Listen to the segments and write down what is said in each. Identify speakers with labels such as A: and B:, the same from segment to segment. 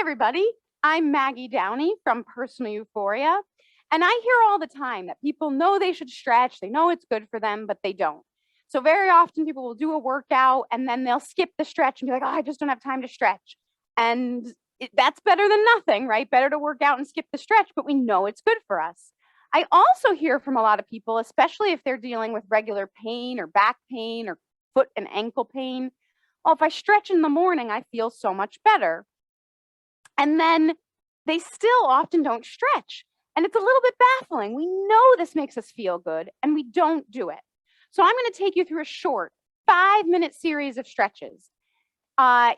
A: everybody. I'm Maggie Downey from Personal Euphoria. And I hear all the time that people know they should stretch, they know it's good for them, but they don't. So very often people will do a workout and then they'll skip the stretch and be like, oh, I just don't have time to stretch. And that's better than nothing, right? Better to work out and skip the stretch, but we know it's good for us. I also hear from a lot of people, especially if they're dealing with regular pain or back pain or foot and ankle pain. Oh, if I stretch in the morning, I feel so much better. And then they still often don't stretch. And it's a little bit baffling. We know this makes us feel good and we don't do it. So I'm going to take you through a short 5-minute series of stretches.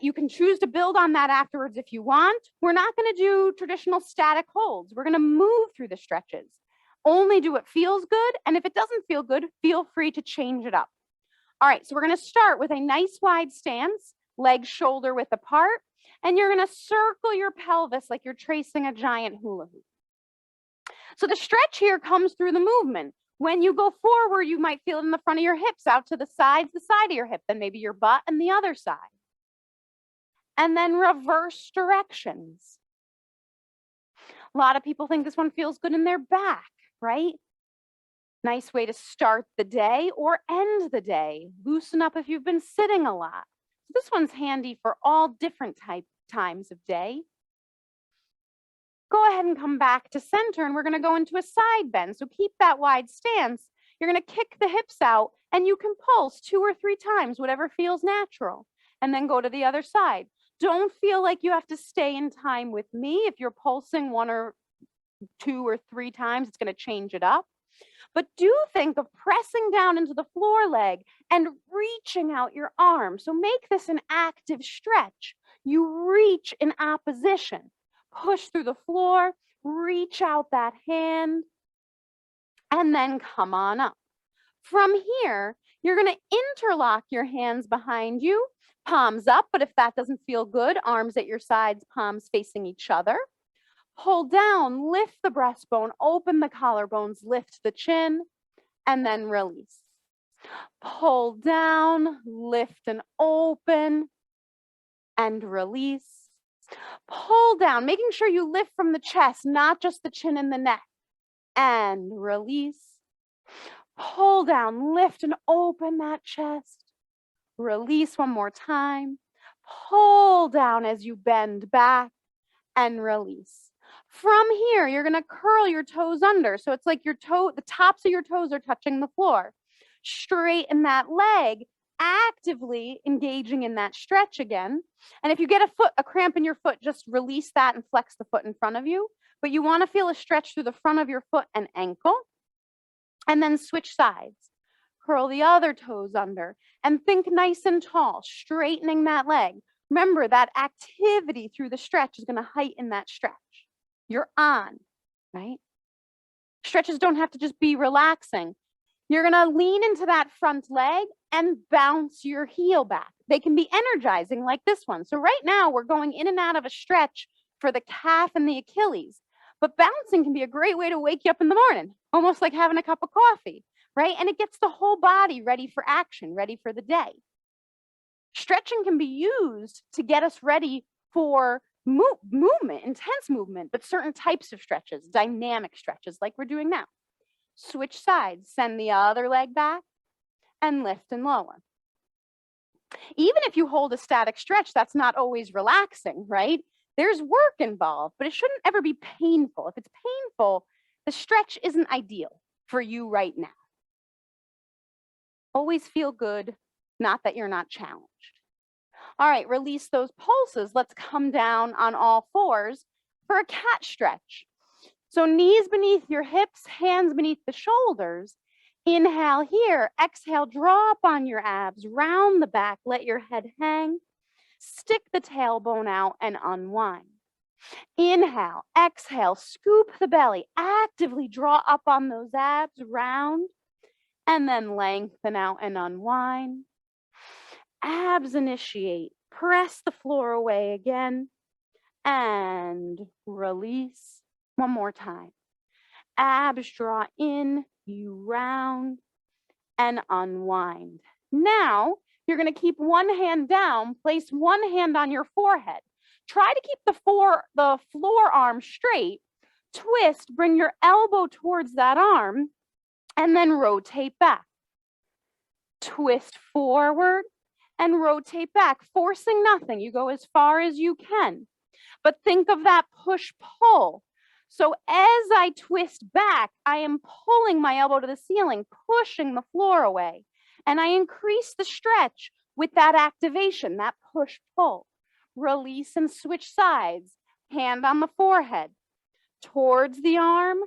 A: You can choose to build on that afterwards if you want. We're not going to do traditional static holds. We're going to move through the stretches. Only do what feels good. And if it doesn't feel good, feel free to change it up. All right, so we're going to start with a nice wide stance, legs shoulder width apart. And you're going to circle your pelvis like you're tracing a giant hula hoop. So the stretch here comes through the movement. When you go forward, you might feel it in the front of your hips, out to the side of your hip, then maybe your butt and the other side. And then reverse directions. A lot of people think this one feels good in their back, right? Nice way to start the day or end the day. Loosen up if you've been sitting a lot. This one's handy for all different times of day. Go ahead and come back to center and we're going to go into a side bend. So keep that wide stance. You're going to kick the hips out and you can pulse 2 or 3 times, whatever feels natural, and then go to the other side. Don't feel like you have to stay in time with me. If you're pulsing 1 or 2 or 3 times, it's going to change it up. But do think of pressing down into the floor leg and reaching out your arm. So make this an active stretch. You reach in opposition. Push through the floor, reach out that hand, and then come on up. From here, you're going to interlock your hands behind you, palms up, but if that doesn't feel good, arms at your sides, palms facing each other. Pull down, lift the breastbone, open the collarbones, lift the chin, and then release. Pull down, lift and open, and release. Pull down, making sure you lift from the chest, not just the chin and the neck, and release. Pull down, lift and open that chest. Release one more time. Pull down as you bend back and release. From here, you're going to curl your toes under. So it's like the tops of your toes are touching the floor. Straighten that leg, actively engaging in that stretch again. And if you get a cramp in your foot, just release that and flex the foot in front of you. But you want to feel a stretch through the front of your foot and ankle. And then switch sides. Curl the other toes under and think nice and tall, straightening that leg. Remember that activity through the stretch is going to heighten that stretch. You're on, right? Stretches don't have to just be relaxing. You're going to lean into that front leg and bounce your heel back. They can be energizing like this one. So right now we're going in and out of a stretch for the calf and the Achilles. But bouncing can be a great way to wake you up in the morning, almost like having a cup of coffee, right? And it gets the whole body ready for action, ready for the day. Stretching can be used to get us ready for movement, intense movement, but certain types of stretches, dynamic stretches like we're doing now. Switch sides, send the other leg back and lift and lower. Even if you hold a static stretch, that's not always relaxing, right? There's work involved, but it shouldn't ever be painful. If it's painful, the stretch isn't ideal for you right now. Always feel good, not that you're not challenged. All right, release those pulses. Let's come down on all fours for a cat stretch. So knees beneath your hips, hands beneath the shoulders. Inhale here, exhale, draw up on your abs, round the back, let your head hang. Stick the tailbone out and unwind. Inhale, exhale, scoop the belly, actively draw up on those abs, round, and then lengthen out and unwind. Abs initiate, press the floor away again, and release. One more time. Abs draw in, you round, and unwind. Now, you're going to keep one hand down, place one hand on your forehead. Try to keep the forearm straight. Twist, bring your elbow towards that arm, and then rotate back. Twist forward and rotate back, forcing nothing. You go as far as you can. But think of that push-pull. So as I twist back, I am pulling my elbow to the ceiling, pushing the floor away. And I increase the stretch with that activation, that push-pull. Release and switch sides. Hand on the forehead, towards the arm,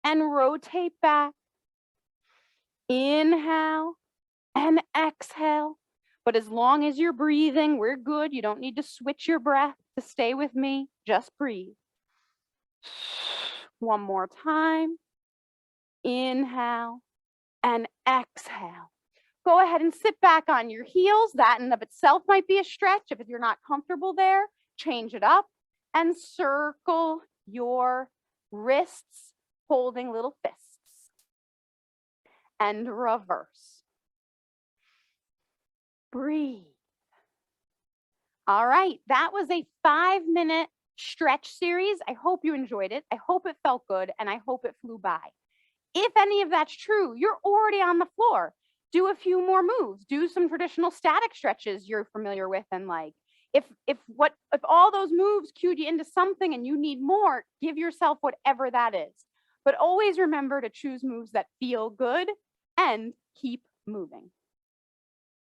A: and rotate back. Inhale and exhale. But as long as you're breathing, we're good. You don't need to switch your breath to stay with me. Just breathe. One more time. Inhale and exhale. Go ahead and sit back on your heels. That in of itself might be a stretch. If you're not comfortable there, change it up and circle your wrists, holding little fists. And reverse. Breathe. All right, that was a 5-minute stretch series. I hope you enjoyed it. I hope it felt good, and I hope it flew by. If any of that's true, you're already on the floor. Do a few more moves. Do some traditional static stretches you're familiar with and like. If all those moves cued you into something and you need more, give yourself whatever that is. But always remember to choose moves that feel good and keep moving.